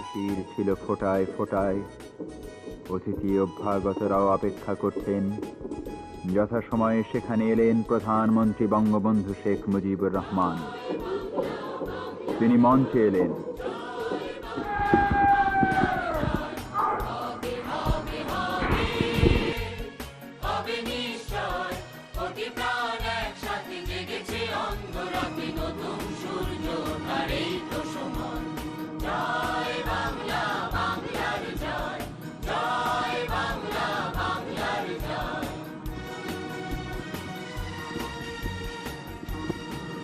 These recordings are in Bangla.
হাসির ছিল ফোটায় ফোটায়। অতিথি অভ্যাগতরাও অপেক্ষা করতেন। যথাসময়ে সেখানে এলেন প্রধানমন্ত্রী বঙ্গবন্ধু শেখ মুজিবুর রহমান। তিনি মঞ্চে এলেন।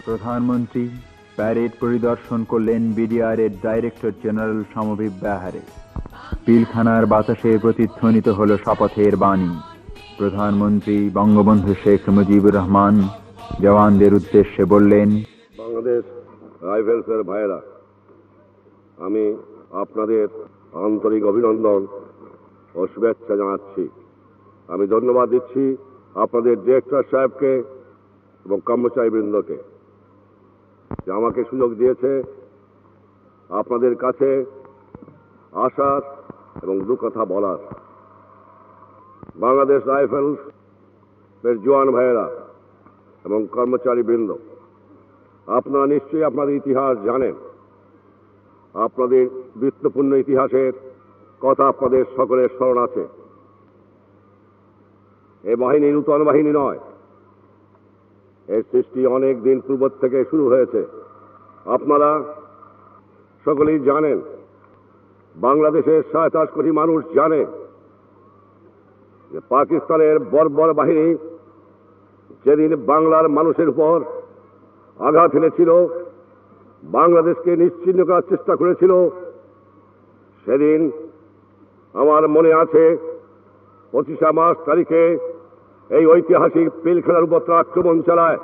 প্রধানমন্ত্রী প্যারেড পরিদর্শন করলেন বিডিআর-এর ডাইরেক্টর জেনারেল সমবিব বেহারে। পিলখানার বাতাসে প্রতিধ্বনিত হল শপথের বাণী। প্রধানমন্ত্রী বঙ্গবন্ধু শেখ মুজিবুর রহমান জওয়ানদের উদ্দেশ্যে বললেন, বাংলাদেশ রাইফেলসের ভাইয়েরা, আমি আপনাদের আন্তরিক অভিনন্দন ও শুভেচ্ছা জানাচ্ছি। আমি ধন্যবাদ দিচ্ছি আপনাদের ডিরেক্টর সাহেবকে এবং কর্মচারীবৃন্দকে যে আমাকে সুযোগ দিয়েছে আপনাদের কাছে আসার এবং দু কথা বলার। বাংলাদেশ রাইফেলস এর জওয়ান ভাইয়েরা এবং কর্মচারীবৃন্দ, আপনারা নিশ্চয়ই আপনাদের ইতিহাস জানেন। আপনাদের বীরত্বপূর্ণ ইতিহাসের কথা আপনাদের সকলের স্মরণ আছে। এই বাহিনী নূতন বাহিনী নয়, এর সৃষ্টি অনেক দিন পূর্ব থেকে শুরু হয়েছে। আপনারা সকলেই জানেন, বাংলাদেশের 27 কোটি মানুষ জানে যে পাকিস্তানের বর্বর বাহিনী যেদিন বাংলার মানুষের উপর আঘাত এনেছিল, বাংলাদেশকে নিশ্চিহ্ন করার চেষ্টা করেছিল, সেদিন আমার মনে আছে 25 মার্চ তারিখে এই ঐতিহাসিক পিলখানার উপর তারা আক্রমণ চালায়।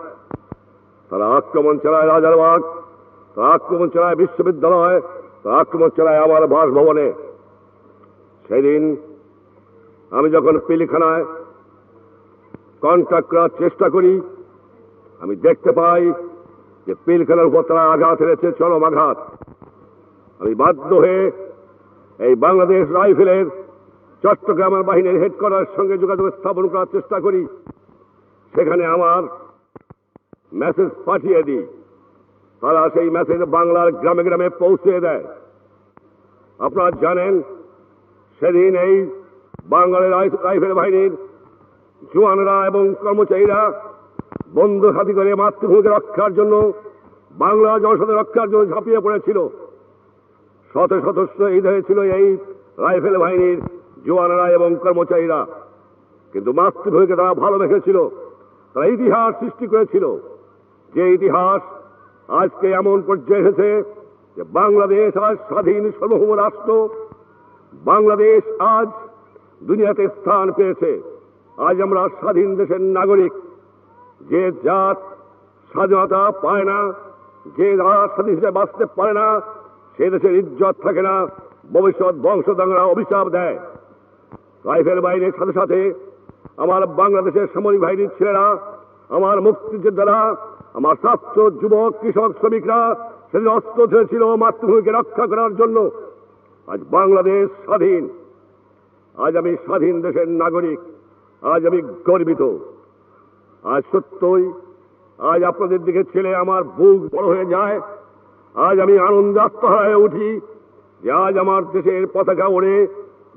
তারা আক্রমণ চালায় রাজারবাগ, তারা আক্রমণ চালায় বিশ্ববিদ্যালয়, তারা আক্রমণ চালায় আমার বাসভবনে। সেদিন আমি যখন পিলখানায় কন্ট্যাক্ট করার চেষ্টা করি, আমি দেখতে পাই যে পিলখানার উপর তারা আঘাত এনেছে, চরম আঘাত। আমি বাধ্য হয়ে এই বাংলাদেশ রাইফেলের চট্টগ্রামের বাহিনীর হেডকোয়ার্টারের সঙ্গে যোগাযোগ স্থাপন করার চেষ্টা করি। সেখানে আমার মেসেজ পাঠিয়ে দিই, তারা সেই মেসেজ বাংলার গ্রামে গ্রামে পৌঁছে দেয়। আপনারা জানেন, সেদিন এই বাংলার রাইফেল বাহিনীর জওয়ানরা এবং কর্মচারীরা বন্দুক হাতে করে মাতৃভূমিকে রক্ষার জন্য, বাংলা জনসাধারণ রক্ষার জন্য ঝাঁপিয়ে পড়েছিল। শত শত শহীদ হয়েছিল এই রাইফেল বাহিনীর জওয়ানরা এবং কর্মচারীরা। কিন্তু মাতৃভূমিকে তারা ভালোবেসেছিল, তারা ইতিহাস সৃষ্টি করেছিল, যে ইতিহাস আজকে এমন পর্যায়ে এসেছে যে বাংলাদেশ আজ স্বাধীন সার্বভৌম রাষ্ট্র। বাংলাদেশ আজ দুনিয়াতে স্থান পেয়েছে। আজ আমরা স্বাধীন দেশের নাগরিক। যে জাত স্বাধীনতা পায় না, যে জাত স্বাধীন হিসেবে বাঁচতে পারে না, সে দেশের ইজ্জত থাকে না, ভবিষ্যৎ বংশধররা অভিশাপ দেয়। রাইফেল বাহিনীর সাথে সাথে আমার বাংলাদেশের সামরিক বাহিনীর ছেলেরা, আমার মুক্তিযোদ্ধারা, আমার ছাত্র, যুবক, কৃষক, শ্রমিকরা সেদিন অস্ত্র ধরেছিল মাতৃভূমিকে রক্ষা করার জন্য। আজ বাংলাদেশ স্বাধীন। আজ আমি স্বাধীন দেশের নাগরিক। আজ আমি গর্বিত। আজ সত্যই আজ আপনাদের দিকে ছেলে আমার বুক বড় হয়ে যায়। আজ আমি আনন্দাত্ম হয়ে উঠি যে আজ আমার দেশের পতাকা ওড়ে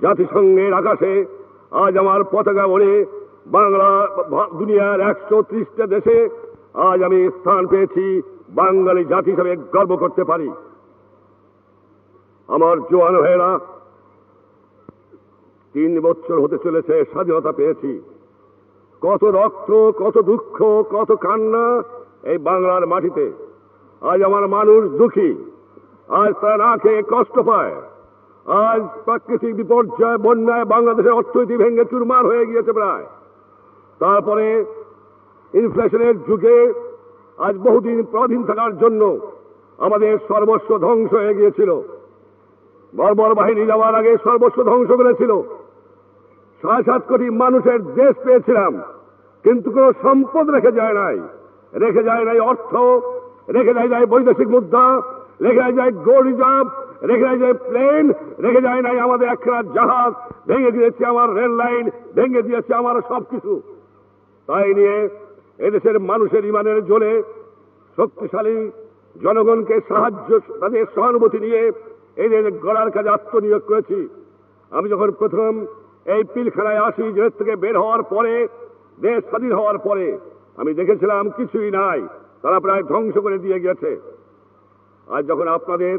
জাতিসংঘের আকাশে। আজ আমার পতাকা ওড়ে বাংলা দুনিয়ার 130টা দেশে। আজ আমি স্থান পেয়েছি, বাঙালি জাতি হিসেবে গর্ব করতে পারি। আমার জওয়ান ভাইয়েরা, 3 বছর হতে চলেছে স্বাধীনতা পেয়েছি। কত রক্ত, কত দুঃখ, কত কান্না এই বাংলার মাটিতে। আজ আমার মানুষ দুঃখী। আজ তারা না খেয়ে কষ্ট পায়। আজ প্রাকৃতিক বিপর্যয়, বন্যায় বাংলাদেশের অর্থনীতি ভেঙে চুরমার হয়ে গিয়েছে প্রায়। তারপরে ইনফ্লেশনের যুগে আজ বহুদিন পরাধীন থাকার জন্য আমাদের সর্বস্ব ধ্বংস হয়ে গিয়েছিল। বর্বর বাহিনী যাওয়ার আগে সর্বস্ব ধ্বংস করেছিল। 7.5 কোটি মানুষের দেশ পেয়েছিলাম, কিন্তু কোন সম্পদ রেখে যায় নাই। রেখে যায় নাই অর্থ, রেখে যায় নাই বৈদেশিক মুদ্রা, রেখে যায় গোল রিজার্ভ, রেখে যায় প্লেন, রেখে যায় নাই আমাদের একখানা জাহাজ, ভেঙে দিয়েছে আমার রেল লাইন, ভেঙে দিয়েছে আমার সবকিছু। তাই নিয়ে এদেশের মানুষের ইমানের জোরে শক্তিশালী জনগণকে সাহায্য, তাদের সহানুভূতি নিয়ে এদের গড়ার কাজে আত্মনিয়োগ করেছি। আমি যখন প্রথম এই পিলখানায় আসি, জেল থেকে বের হওয়ার পরে, দেশ স্বাধীন হওয়ার পরে, আমি দেখেছিলাম কিছুই নাই, তারা প্রায় ধ্বংস করে দিয়ে গেছে। আজ যখন আপনাদের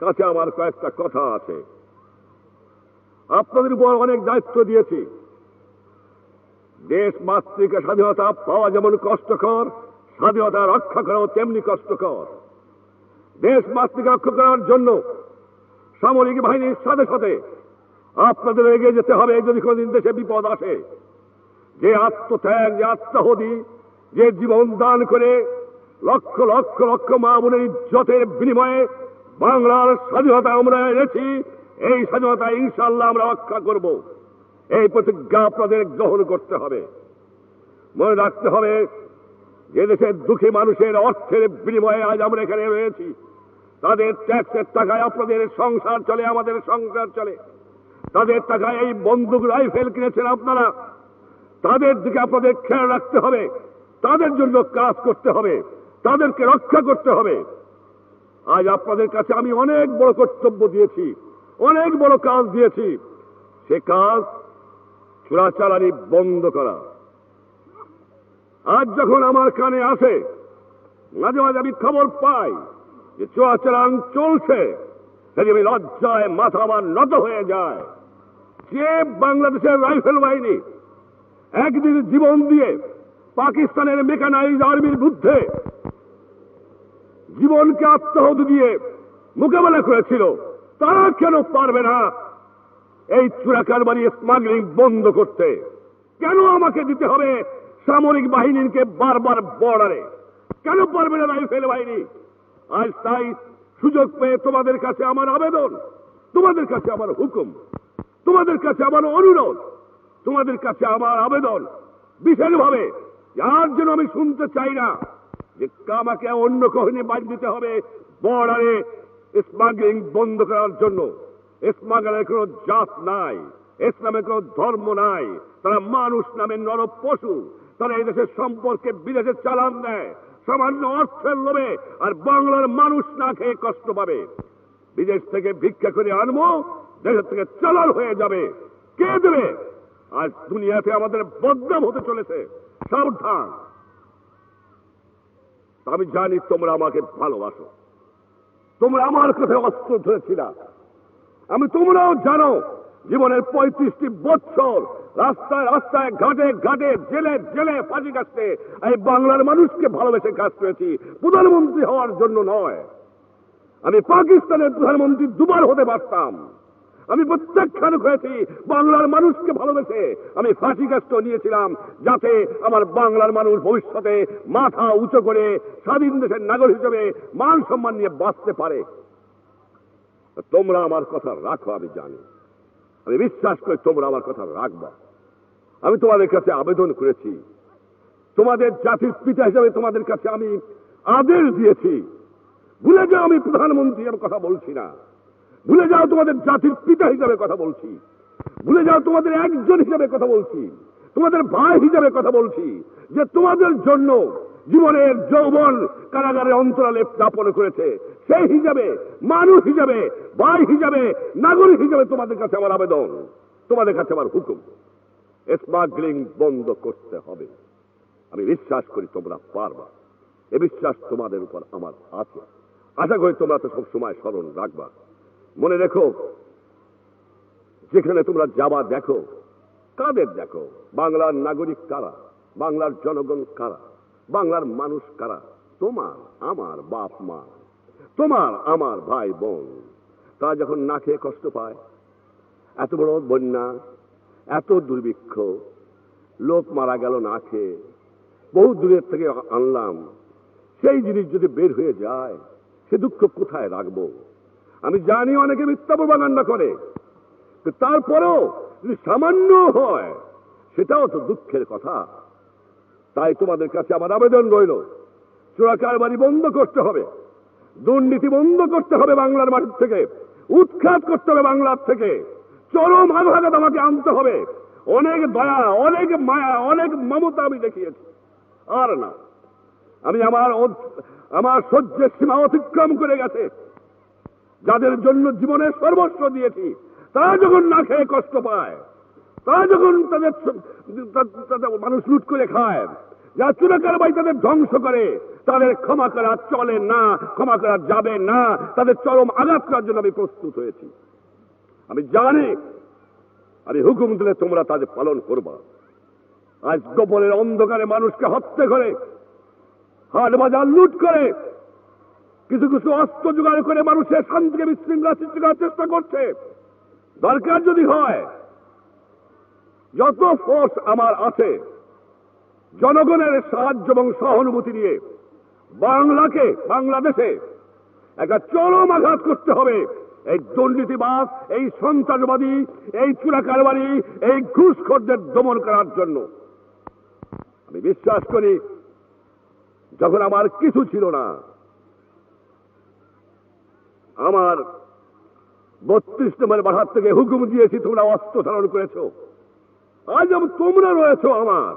কাছে আমার কয়েকটা কথা আছে, আপনাদের উপর অনেক দায়িত্ব দিয়েছি। দেশ মাতৃক স্বাধীনতা পাওয়া যেমন কষ্টকর, স্বাধীনতা রক্ষা করাও তেমনি কষ্টকর। দেশ মাতৃক রক্ষা করার জন্য সামরিক বাহিনীর সাথে সাথে আপনাদের এগিয়ে যেতে হবে। যদি কোনদিন দেশে বিপদ আসে, যে আত্মত্যাগ, যে আত্মাহুতি, যে জীবন দান করে লক্ষ লক্ষ লক্ষ মা বোনের ইজ্জতের বিনিময়ে বাংলার স্বাধীনতা আমরা এনেছি, এই স্বাধীনতা ইনশাআল্লাহ আমরা রক্ষা করব। এই প্রতিজ্ঞা আপনাদের গ্রহণ করতে হবে। মনে রাখতে হবে যে দেশের দুঃখী মানুষের অর্থের বিনিময়ে আজ আমরা এখানে রয়েছি। তাদের ট্যাক্সের টাকায় আপনাদের সংসার চলে, আমাদের সংসার চলে। তাদের টাকায় এই বন্দুক রাইফেল কিনেছেন আপনারা। তাদের দিকে আপনাদের খেয়াল রাখতে হবে, তাদের জন্য কাজ করতে হবে, তাদেরকে রক্ষা করতে হবে। আজ আপনাদের কাছে আমি অনেক বড় কর্তব্য দিয়েছি, অনেক বড় কাজ দিয়েছি। সে কাজ চোরাচালানি বন্ধ করা। আজ যখন আমার কানে আসে, মাঝে মাঝে আমি খবর পাই যে চোরাচালান চলছে, সেটি আমি লজ্জায় মাথা আমার নত হয়ে যায়। যে বাংলাদেশের রাইফেল বাহিনী একদিন জীবন দিয়ে পাকিস্তানের মেকানাইজ আর্মির বিরুদ্ধে জীবনকে আত্মাহুতি দিয়ে মোকাবেলা করেছিল, তারা কেন পারবে না এই চোরা কারবারি স্মাগলিং বন্ধ করতে? কেন আমাকে দিতে হবে সামরিক বাহিনীকে বারবার বর্ডারে? কেন পারবে না রাইফেল বাহিনী? আজ তাই সুযোগ পেয়ে তোমাদের কাছে আমার আবেদন, তোমাদের কাছে আমার হুকুম, তোমাদের কাছে আমার অনুরোধ, তোমাদের কাছে আমার আবেদন বিশেষভাবে, যার জন্য আমি শুনতে চাই না যে আমাকে অন্য কহিনী বাদ দিতে হবে বর্ডারে স্মাগলিং বন্ধ করার জন্য। স্মাগলের কোন জাত নাই, ইসলামের কোন ধর্ম নাই, তারা মানুষ নামে নর পশু। তারা এই দেশের সম্পর্কে বিদেশে চালান দেয় সামান্য অর্থের লোভে, আর বাংলার মানুষ না খেয়ে কষ্ট পাবে। বিদেশ থেকে ভিক্ষা করে আনবো, দেশের থেকে চালান হয়ে যাবে, কে দেবে? আজ দুনিয়াতে আমাদের বদনাম হতে চলেছে, সাবধান। আমি জানি তোমরা আমাকে ভালোবাসো, তোমরা আমার কথায় অস্ত্র ধরেছিল। আমি তোমরাও জানো জীবনের 35টি বছর রাস্তায় রাস্তায়, ঘাটে ঘাটে, জেলে জেলে ফাঁসি কাটতে এই বাংলার মানুষকে ভালোবেসে কাজ করেছি, প্রধানমন্ত্রী হওয়ার জন্য নয়। আমি পাকিস্তানের প্রধানমন্ত্রী দুবার হতে পারতাম। আমি প্রত্যাখ্যান করেছি বাংলার মানুষকে ভালোবেসে। আমি ফাঁসি কাষ্ট নিয়েছিলাম যাতে আমার বাংলার মানুষ ভবিষ্যতে মাথা উঁচু করে স্বাধীন দেশের নাগরিক হিসেবে মান সম্মান নিয়ে বাঁচতে পারে। তোমরা আমার কথা রাখো, আমি জানি, আমি বিশ্বাস করি তোমরা আমার কথা রাখবা। আমি তোমাদের কাছে আবেদন করেছি, তোমাদের জাতির পিতা হিসেবে তোমাদের কাছে আমি আদেশ দিয়েছি। ভুলে যাও আমি প্রধানমন্ত্রী এর কথা বলছি না, ভুলে যাও তোমাদের জাতির পিতা হিসাবে কথা বলছি, ভুলে যাও তোমাদের একজন হিসাবে কথা বলছি, তোমাদের ভাই হিসাবে কথা বলছি, যে তোমাদের জন্য জীবনের যৌবন কারাগারে অন্তরালে যাপন করেছে। সেই হিসাবে, মানুষ হিসাবে, ভাই হিসাবে, নাগরিক হিসাবে তোমাদের কাছে আমার আবেদন, তোমাদের কাছে আমার হুকুম, স্মাগলিং বন্ধ করতে হবে। আমি বিশ্বাস করি তোমরা পারবা, এ বিশ্বাস তোমাদের উপর আমার আছে। আশা করি তোমরা তো সবসময় স্মরণ রাখবা। মনে রেখো, যেখানে তোমরা যাবা দেখো, কাদের দেখো? বাংলার নাগরিক কারা, বাংলার জনগণ কারা, বাংলার মানুষ কারা? তোমার আমার বাপ মা, তোমার আমার ভাই বোন। তারা যখন না খেয়ে কষ্ট পায়, এত বড় বন্যা, এত দুর্ভিক্ষ, লোক মারা গেল না খেয়ে, বহু দূরের থেকে আনলাম, সেই জিনিস যদি বের হয়ে যায়, সে দুঃখ কোথায় রাখবো? আমি জানি অনেকে মিথ্যা প্রপাগান্ডা করে, তারপরেও যদি সামান্য হয়, সেটাও তো দুঃখের কথা। তাই তোমাদের কাছে আমার আবেদন রইল, চোরা কারবারি বন্ধ করতে হবে। দুর্নীতি বন্ধ করতে হবে বাংলার মাটির থেকে, উৎখাত করতে হবে বাংলার থেকে, চরম আঘাত আমাকে আনতে হবে। অনেক দয়া, অনেক মায়া, অনেক মমতা আমি দেখিয়েছি, আর না। আমি আমার সহ্যের সীমা অতিক্রম করে গেছে। যাদের জন্য জীবনের সর্বস্ব দিয়েছি, তারা যখন না খেয়ে কষ্ট পায়, তারা যখন তাদের মানুষ লুট করে খায়, যারা চোরাকারবারি তাদের ধ্বংস করে, তাদের ক্ষমা করা চলে না, ক্ষমা করা যাবে না। তাদের চরম আঘাত করার জন্য আমি প্রস্তুত হয়েছি। আমি জানি আমি হুকুম দিলে তোমরা তাদের পালন করবা। আজ গোপনের অন্ধকারে মানুষকে হত্যা করে, হাট বাজার লুট করে, কিছু কিছু অস্ত্র জোগাড় করে মানুষের শান্তিকে বিশৃঙ্খলা সৃষ্টি করার চেষ্টা করছে। দরকার যদি হয়, যত ফোর্স আমার আছে, জনগণের সাহায্য এবং সহানুভূতি নিয়ে বাংলাদেশে একটা চরম আঘাত করতে হবে। এই দুর্নীতিবাজ, এই সন্ত্রাসবাদী, এই চোরাকারবারি, এই ঘুষখোরদের দমন করার জন্য। আমি বিশ্বাস করি, যখন আমার কিছু ছিল না, আমার 32 নম্বর বাসার থেকে হুকুম দিয়েছি, তোমরা অস্ত্র ধারণ করেছো। আজ তোমরা রয়েছো আমার,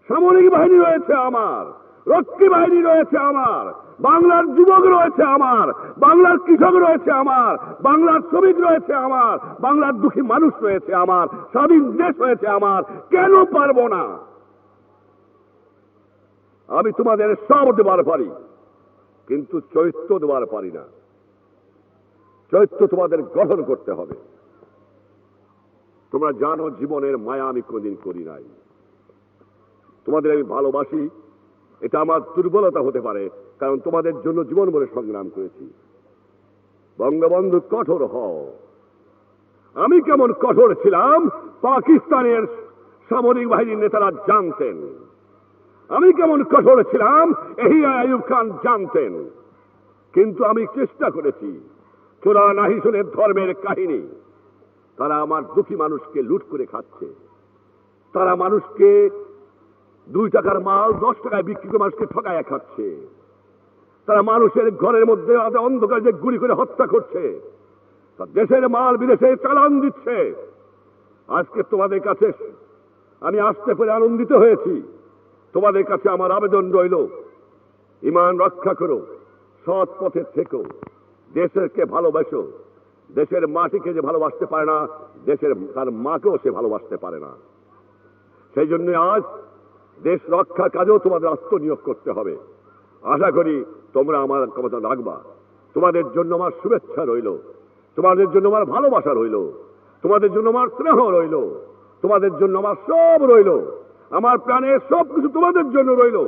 সামরিক বাহিনী রয়েছে আমার, রক্ষী বাহিনী রয়েছে আমার, বাংলার যুবক রয়েছে আমার, বাংলার কৃষক রয়েছে আমার, বাংলার শ্রমিক রয়েছে আমার, বাংলার দুঃখী মানুষ রয়েছে আমার, স্বাধীন দেশ রয়েছে আমার। কেন পারবো না? আমি তোমাদের সব দেবার পারি, কিন্তু চরিত্র দেবার পারি না। চরিত্র তোমাদের গঠন করতে হবে। তোমরা জানো, জীবনের মায়া আমি কোনদিন করি নাই। তোমাদের আমি ভালোবাসি, এটা আমার দুর্বলতা হতে পারে, কারণ তোমাদের জন্য জীবন ভরে সংগ্রাম করেছি। বঙ্গবন্ধু কঠোর হও। আমি কেমন কঠোর ছিলাম পাকিস্তানের সামরিক বাহিনীর নেতারা জানতেন। আমি কেমন কঠোর ছিলাম এহিয়া আইয়ুব খান জানতেন। কিন্তু আমি চেষ্টা করেছি। চোরা নাহিসনের ধর্মের কাহিনী, তারা আমার দুঃখী মানুষকে লুট করে খাচ্ছে। তারা মানুষকে 2 টাকার মাল 10 টাকায় বিক্রি করে মানুষকে ঠকায় খাচ্ছে। তারা মানুষের ঘরের মধ্যে অন্ধকার যে গুলি করে হত্যা করছে। দেশের মাল বিদেশে চালান দিচ্ছে। আজকে তোমাদের কাছে আমি আসতে পেরে আনন্দিত হয়েছি। তোমাদের কাছে আমার আবেদন রইল, ঈমান রক্ষা করো, সৎ পথে থেকো, দেশকে ভালোবাসো। দেশের মাটিকে যে ভালোবাসতে পারে না, তার মাকেও সে ভালোবাসতে পারে না। সেই জন্য আজ দেশ রক্ষার কাজেও তোমাদের আত্মনিয়োগ করতে হবে। আশা করি তোমরা আমার কথা রাখবা। তোমাদের জন্য আমার শুভেচ্ছা রইল, তোমাদের জন্য আমার ভালোবাসা রইল, তোমাদের জন্য আমার স্নেহ রইল, তোমাদের জন্য আমার সব রইল। আমার প্রাণের সব কিছু তোমাদের জন্য রইল,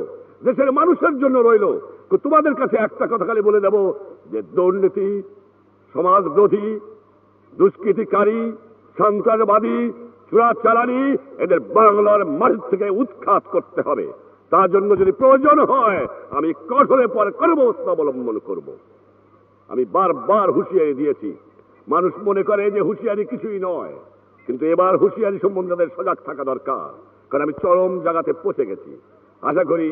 দেশের মানুষের জন্য রইল। তোমাদের কাছে একটা কথা খালি বলে দেব, যে দুর্নীতি, সমাজবিরোধী, দুষ্কৃতিকারী, সন্ত্রাসবাদী, চোরাচালানি, এদের বাংলার মাটি থেকে উৎখাত করতে হবে। তার জন্য যদি প্রয়োজন হয়, আমি কঠোরের পর কর্মব্যবস্থা অবলম্বন করব। আমি বারবার হুঁশিয়ারি দিয়েছি। মানুষ মনে করে যে হুঁশিয়ারি কিছুই নয়, কিন্তু এবার হুঁশিয়ারি সম্বন্ধে তাদের সজাগ থাকা দরকার, কারণ আমি চরম জায়গাতে পৌঁছে গেছি। আশা করি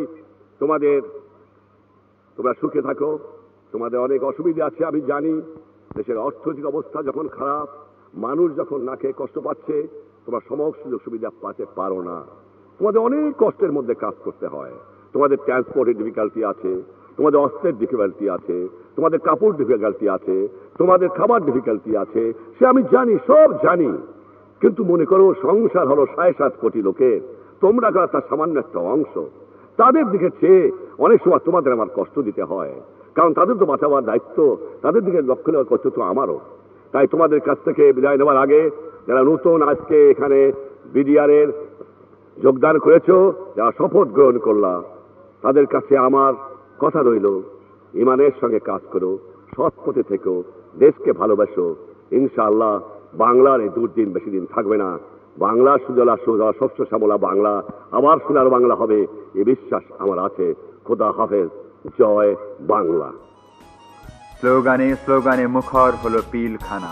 তোমরা সুখে থাকো। তোমাদের অনেক অসুবিধা আছে, আমি জানি। দেশের অর্থনৈতিক অবস্থা যখন খারাপ, মানুষ যখন না খেয়ে কষ্ট পাচ্ছে, তোমরা সমস্ত সুযোগ সুবিধা পাতে পারো না। তোমাদের অনেক কষ্টের মধ্যে কাজ করতে হয়। তোমাদের ট্রান্সপোর্টের ডিফিকাল্টি আছে, তোমাদের অস্ত্রের ডিফিকাল্টি আছে, তোমাদের কাপড় ডিফিকাল্টি আছে, তোমাদের খাবার ডিফিকাল্টি আছে, সে আমি জানি, সব জানি। কিন্তু মনে করো, সংসার হলো 7.5 কোটি লোকের, তোমরা তার সামান্য একটা অংশ। তাদের দিকে চেয়ে অনেক সময় তোমাদের আমার কষ্ট দিতে হয়, কারণ তাদের তো বাঁচাবার দায়িত্ব, তাদের দিকে লক্ষ্য নেওয়ার কষ্ট তো আমারও। তাই তোমাদের কাছ থেকে বিদায় নেওয়ার আগে, যারা নতুন আজকে এখানে বিডিআরের যোগদান করেছো, যারা শপথ গ্রহণ করলা, তাদের কাছে আমার কথা রইল, ঈমানের সঙ্গে কাজ করো, সৎ পথে থেকো, দেশকে ভালোবাসো। ইনশাআল্লাহ বাংলার এই দুর্দিন বেশি দিন থাকবে না। বাংলা সুজলা সুজলা শস্য শ্যামলা বাংলা আবার সোনার বাংলা হবে, এ বিশ্বাস আমার আছে। খোদা হাফেজ, জয় বাংলা। স্লোগানে স্লোগানে মুখর হলো পিলখানা।